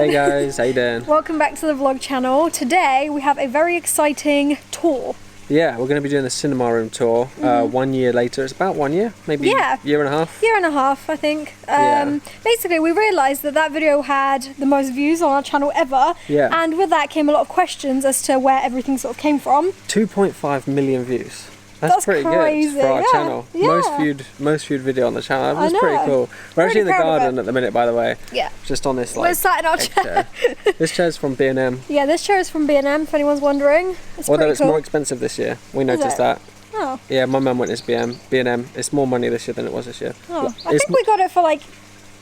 Hey guys, how you doing? Welcome back to the vlog channel. Today we have a very exciting tour. Yeah, we're going to be doing the cinema room tour 1 year later. It's about 1 year, maybe year and a half. Year and a half, I think. Basically, we realised that video had the most views on our channel ever. Yeah. And with that came a lot of questions as to where everything sort of came from. 2.5 million views. That's pretty crazy. Good for our channel. Yeah. Most viewed video on the channel. That's pretty cool. We're actually in the garden at the minute, by the way. Yeah. Just on this We're sat in our chair. This chair's from B&M. Yeah, this chair is from B&M, if anyone's wondering. Although it's more expensive this year. We noticed that. Oh. Yeah, my mum went to B&M. It's more money this year than it was this year. Oh. I think we got it for like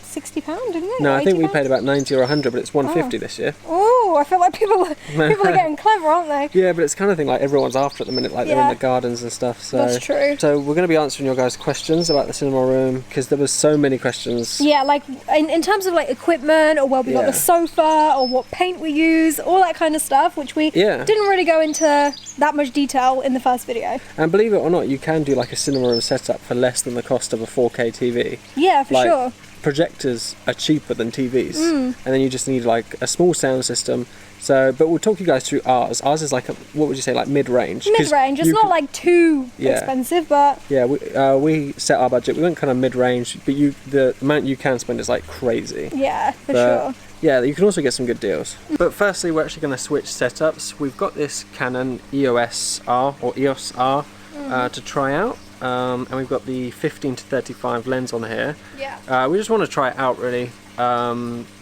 £60, didn't we? No, I think we paid about 90 or 100, but it's 150 this year. Oh, I feel like people are getting clever, aren't they? Yeah, but it's kind of thing like everyone's after at the minute, like they're in the gardens and stuff. So that's true. So we're going to be answering your guys' questions about the cinema room because there was so many questions. Yeah, like in terms of like equipment or where we got the sofa or what paint we use, all that kind of stuff, which we didn't really go into that much detail in the first video. And believe it or not, you can do like a cinema room setup for less than the cost of a 4K TV. Yeah, for sure. Projectors are cheaper than TVs, and then you just need like a small sound system. So, but we'll talk you guys through ours. Ours is like what would you say, like mid-range? Mid-range. It's not like too expensive, but yeah, we set our budget. We went kind of mid-range, but the amount you can spend is like crazy. Yeah, for sure. Yeah, you can also get some good deals. But firstly, we're actually going to switch setups. We've got this Canon EOS R or EOS R to try out. And we've got the 15 to 35 lens on here. Yeah. We just want to try it out really,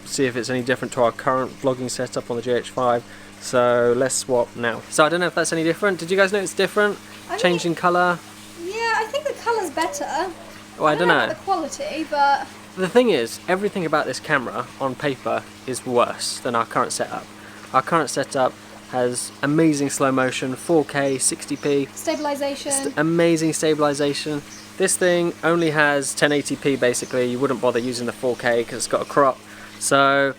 see if it's any different to our current vlogging setup on the GH5. So let's swap now. So I don't know if that's any different. Did you guys know it's different? Changing colour? Yeah, I think the colour's better. Well, I don't know. The quality, but the thing is, everything about this camera on paper is worse than our current setup. Our current setup has amazing slow motion, 4K, 60p. Stabilization. Amazing stabilization. This thing only has 1080p basically. You wouldn't bother using the 4K because it's got a crop. So,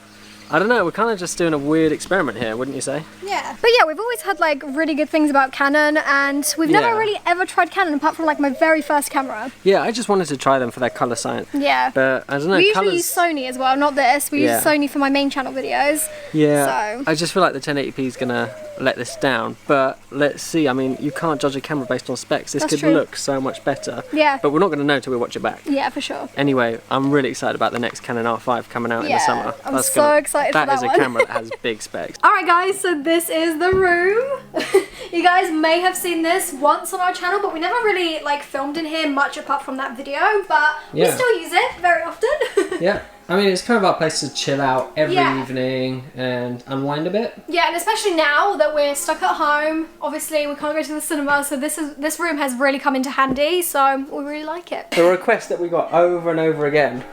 I don't know, we're kind of just doing a weird experiment here, wouldn't you say? Yeah. But yeah, we've always had like really good things about Canon, and we've never really ever tried Canon apart from like my very first camera. Yeah, I just wanted to try them for their colour science. Yeah. But I don't know, we usually use Sony as well, not this. We use Sony for my main channel videos. Yeah. So I just feel like the 1080p is gonna let this down, but let's see. I mean, you can't judge a camera based on specs. This could look so much better. Yeah. But we're not gonna know till we watch it back. Yeah, for sure. Anyway, I'm really excited about the next Canon R5 coming out in the summer. I'm so excited for that one. That is a camera that has big specs. Alright guys, so this is the room. You guys may have seen this once on our channel, but we never really like filmed in here much apart from that video, but we still use it very often. Yeah. I mean, it's kind of our place to chill out every evening and unwind a bit. Yeah, and especially now that we're stuck at home, obviously we can't go to the cinema, so this room has really come into handy, so we really like it. The request that we got over and over again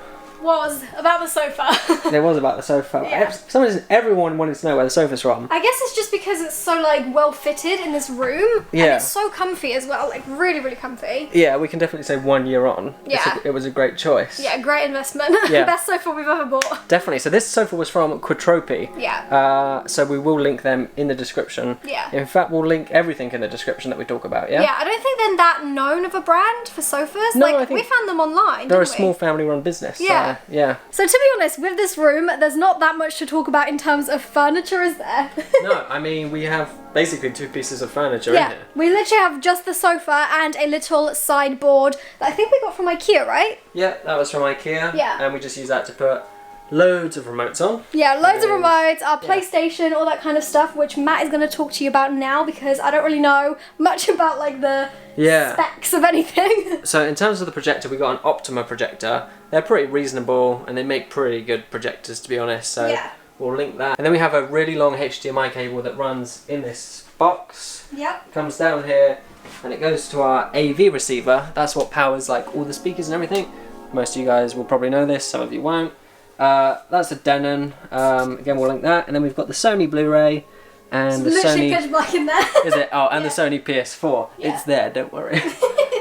was about the sofa. It was about the sofa. Yeah. For some reason, everyone wanted to know where the sofa's from. I guess it's just because it's so like well fitted in this room. Yeah. And it's so comfy as well, like really, really comfy. Yeah, we can definitely say 1 year on. Yeah. It was a great choice. Yeah, great investment. Yeah. Best sofa we've ever bought. Definitely. So this sofa was from Quattropi. Yeah. So we will link them in the description. Yeah. In fact, we'll link everything in the description that we talk about, yeah? Yeah, I don't think they're that known of a brand for sofas. No, like, I think we found them online, they're a small family-run business. Yeah. So, yeah. So to be honest, with this room, there's not that much to talk about in terms of furniture, is there? No, I mean, we have basically 2 pieces of furniture in here. We literally have just the sofa and a little sideboard that I think we got from IKEA, right? Yeah, that was from IKEA. Yeah. And we just use that to put loads of remotes on. Yeah, loads of remotes, our PlayStation, all that kind of stuff, which Matt is going to talk to you about now because I don't really know much about like the specs of anything. So in terms of the projector, we got an Optima projector. They're pretty reasonable and they make pretty good projectors, to be honest. So we'll link that. And then we have a really long HDMI cable that runs in this box. Yep. Comes down here and it goes to our AV receiver. That's what powers like all the speakers and everything. Most of you guys will probably know this, some of you won't. That's a Denon. Again, we'll link that. And then we've got the Sony Blu-ray and the Sony. Pitch black in there. Is it? Oh, and the Sony PS4. Yeah. It's there. Don't worry.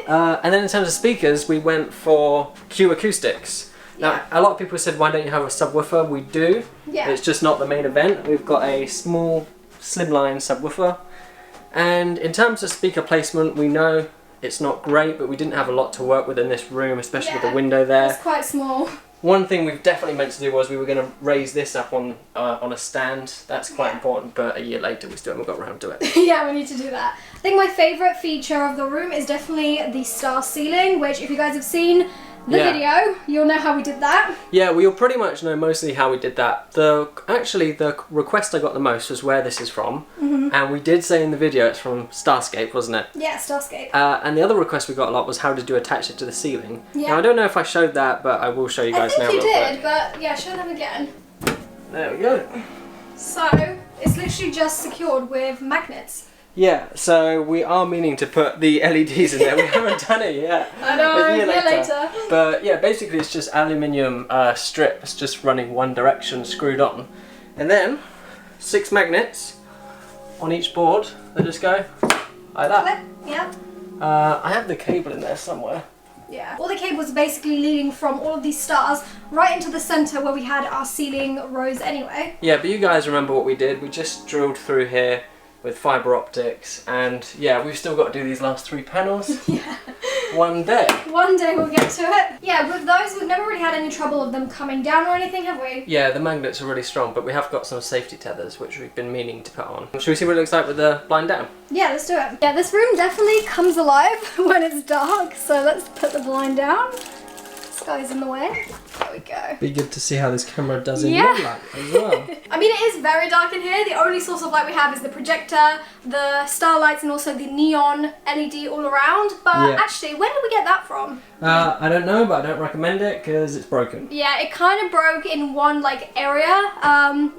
And then in terms of speakers, we went for Q acoustics. Now, a lot of people said, why don't you have a subwoofer? We do. Yeah. It's just not the main event. We've got a small, slimline subwoofer. And in terms of speaker placement, we know it's not great, but we didn't have a lot to work with in this room, especially with the window there. It's quite small. One thing we've definitely meant to do was we were going to raise this up on a stand. That's quite important, but a year later we still haven't got around to it. Yeah, we need to do that. I think my favourite feature of the room is definitely the star ceiling, which if you guys have seen the video, you'll know how we did that. Yeah, well, you'll pretty much know mostly how we did that. Actually, the request I got the most was where this is from, and we did say in the video it's from Starscape, wasn't it? Yeah, Starscape. And the other request we got a lot was how did you attach it to the ceiling? Yeah. Now, I don't know if I showed that, but I will show you guys now. I think you did, but yeah, show them again. There we go. So, it's literally just secured with magnets. Yeah, so we are meaning to put the LEDs in there. We haven't done it yet. I know, a year later. But yeah, basically it's just aluminium strips just running one direction screwed on. And then 6 magnets on each board that just go like that. Yeah. I have the cable in there somewhere. Yeah. All the cables are basically leading from all of these stars right into the centre where we had our ceiling rows anyway. Yeah, but you guys remember what we did. We just drilled through here with fibre optics, and yeah, we've still got to do these last 3 panels. Yeah. One day. One day we'll get to it. Yeah, with those we've never really had any trouble of them coming down or anything, have we? Yeah, the magnets are really strong, but we have got some safety tethers which we've been meaning to put on. Should we see what it looks like with the blind down? Yeah, let's do it. Yeah, this room definitely comes alive when it's dark, so let's put the blind down. Sky's in the way. There we go. Be good to see how this camera does in low light as well. I mean, it is very dark in here. The only source of light we have is the projector, the starlights, and also the neon LED all around. But actually, when did we get that from? I don't know, but I don't recommend it because it's broken. Yeah, it kind of broke in one area.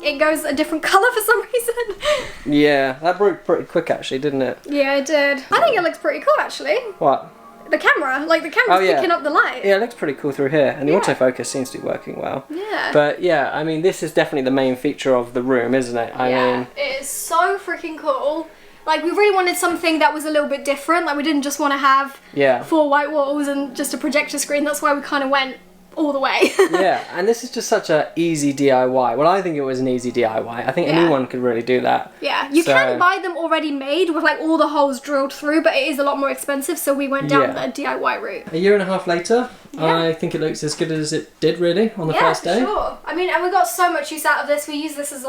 It goes a different colour for some reason. Yeah, that broke pretty quick actually, didn't it? Yeah, it did. I think it looks pretty cool actually. What? The camera, the camera's picking up the light. Yeah, it looks pretty cool through here, and the autofocus seems to be working well. Yeah. But yeah, I mean, this is definitely the main feature of the room, isn't it? I mean, it is so freaking cool. We really wanted something that was a little bit different. We didn't just want to have 4 white walls and just a projector screen. That's why we kind of went all the way. Yeah, and this is just such a easy DIY. Well, I think it was an easy DIY. I think anyone could really do that. Yeah, you can buy them already made with all the holes drilled through, but it is a lot more expensive, so we went down the DIY route. A year and a half later, I think it looks as good as it did really on the first day. Yeah, sure. I mean, and we got so much use out of this. We use this as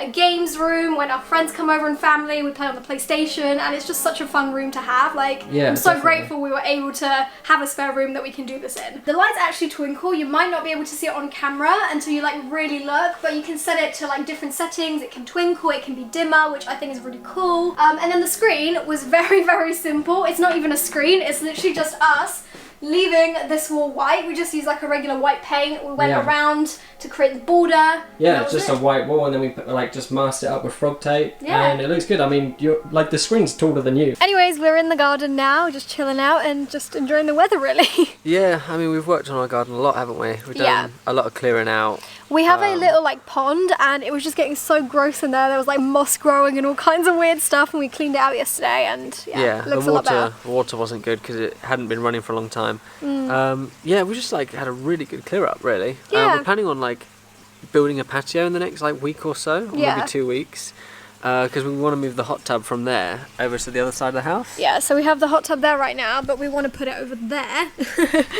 a games room. When our friends come over and family, we play on the PlayStation, and it's just such a fun room to have. I'm so grateful we were able to have a spare room that we can do this in. The lights actually twinkle. You might not be able to see it on camera until you really look, but you can set it to different settings. It can twinkle, it can be dimmer, which I think is really cool. And then the screen was very, very simple. It's not even a screen. It's literally just us leaving this wall white. We just used a regular white paint. We went around to create the border. Yeah, it's just a white wall, and then we put, just masked it up with frog tape, and it looks good. I mean, you're the screen's taller than you. Anyways, we're in the garden now, just chilling out and just enjoying the weather, really. Yeah, I mean, we've worked on our garden a lot, haven't we? We've done a lot of clearing out. We have a little pond, and it was just getting so gross in there. There was moss growing and all kinds of weird stuff, and we cleaned it out yesterday, and it looks a lot better. The water wasn't good because it hadn't been running for a long time. Yeah, we just had a really good clear up, really. We're planning on building a patio in the next week or so, or maybe 2 weeks. Because we want to move the hot tub from there over to the other side of the house. Yeah, so we have the hot tub there right now, but we want to put it over there.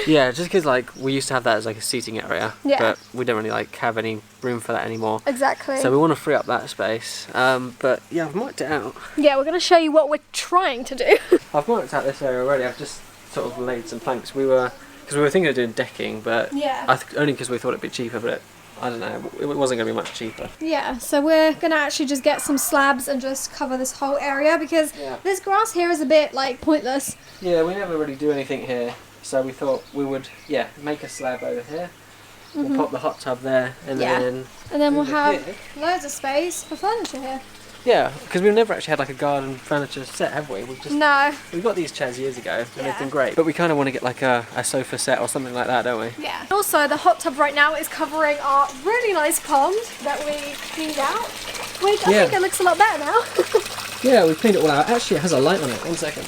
Yeah, just because we used to have that as a seating area, but we don't really have any room for that anymore. Exactly. So we want to free up that space. But yeah, I've marked it out. Yeah, we're going to show you what we're trying to do. I've marked out this area already. I've just sort of laid some planks. Because we were thinking of doing decking, but only because we thought it'd be cheaper, but I don't know, it wasn't going to be much cheaper. Yeah, so we're going to actually just get some slabs and just cover this whole area because this grass here is a bit pointless. Yeah, we never really do anything here, so we thought we would make a slab over here. We'll pop the hot tub there, and then we'll have loads of space for furniture here. Yeah, because we've never actually had a garden furniture set, have we? We got these chairs years ago, and they've been great. But we kind of want to get a sofa set or something like that, don't we? Yeah. Also, the hot tub right now is covering our really nice pond that we cleaned out, which I think it looks a lot better now. Yeah, we cleaned it all out. Actually, it has a light on it. 1 second.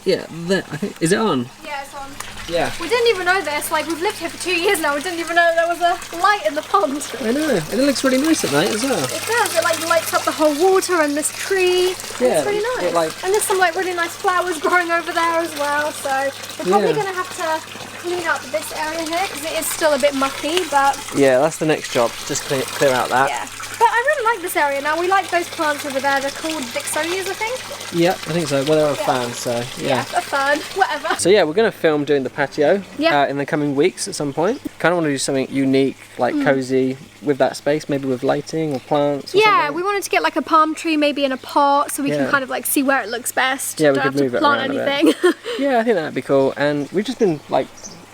Yeah, there. I think. Is it on? Yeah, it's on. Yeah. We didn't even know this. We've lived here for 2 years now. We didn't even know there was a light in the pond. I know, and it looks really nice at night as well. It does. It lights up the whole water and this tree. Yeah, it's really nice. And there's some really nice flowers growing over there as well. So we're probably going to have to clean up this area here because it is still a bit mucky, but... Yeah, that's the next job. Just clear out that. Yeah. But I really like this area. Now, we like those plants over there. They're called Dixonias, I think. Yeah, I think so. Well, they're a fan, so yeah. Yeah, a fern, whatever. So yeah, we're going to film doing the patio in the coming weeks at some point. Kind of want to do something unique, like cozy with that space, maybe with lighting or plants or something. We wanted to get like a palm tree maybe in a pot so we can kind of like see where it looks best. Yeah, we Don't could have move to it plant around anything. Yeah, I think that'd be cool. And we've just been like,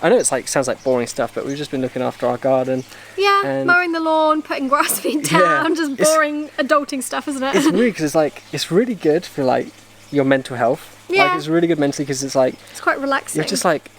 I know it's like sounds like boring stuff, but we've just been looking after our garden. Yeah, and mowing the lawn, putting grass feed down, just boring adulting stuff, isn't it? It's weird because it's really good for like your mental health. Yeah. Like it's really good mentally because it's like it's quite relaxing. You're just like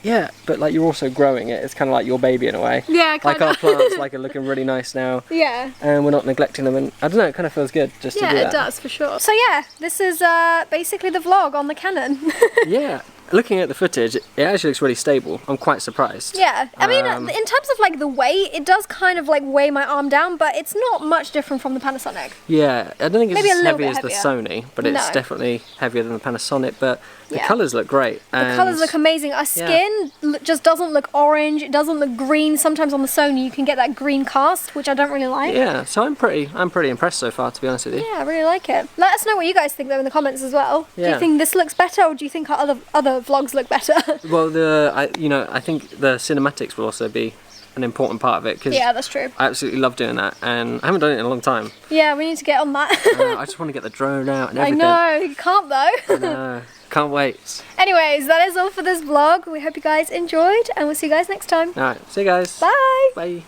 but like you're also growing it. It's kind of like your baby in a way. Yeah, kind of. Like our plants like are looking really nice now. Yeah. And we're not neglecting them, and I don't know, it kind of feels good just to do that. Yeah, it does for sure. So yeah, this is basically the vlog on the Canon. Yeah. Looking at the footage, it actually looks really stable. I'm quite surprised. Yeah, I mean, in terms of like the weight, it does kind of like weigh my arm down, but it's not much different from the Panasonic. Yeah, I don't think it's Maybe as heavy bit as the Sony, but it's No. definitely heavier than the Panasonic. But the colours look great. The colours look amazing. Our skin just doesn't look orange. It doesn't look green. Sometimes on the Sony you can get that green cast, which I don't really like. Yeah, so I'm pretty impressed so far, to be honest with you. Yeah, I really like it. Let us know what you guys think though in the comments as well. Yeah. Do you think this looks better, or do you think our other vlogs look better? Well, I think the cinematics will also be an important part of it, because yeah, that's true. I absolutely love doing that, and I haven't done it in a long time. Yeah, we need to get on that. I just want to get the drone out and everything. I know, you can't though. I know, can't wait. Anyways, that is all for this vlog. We hope you guys enjoyed, and we'll see you guys next time. Alright, see you guys. Bye. Bye.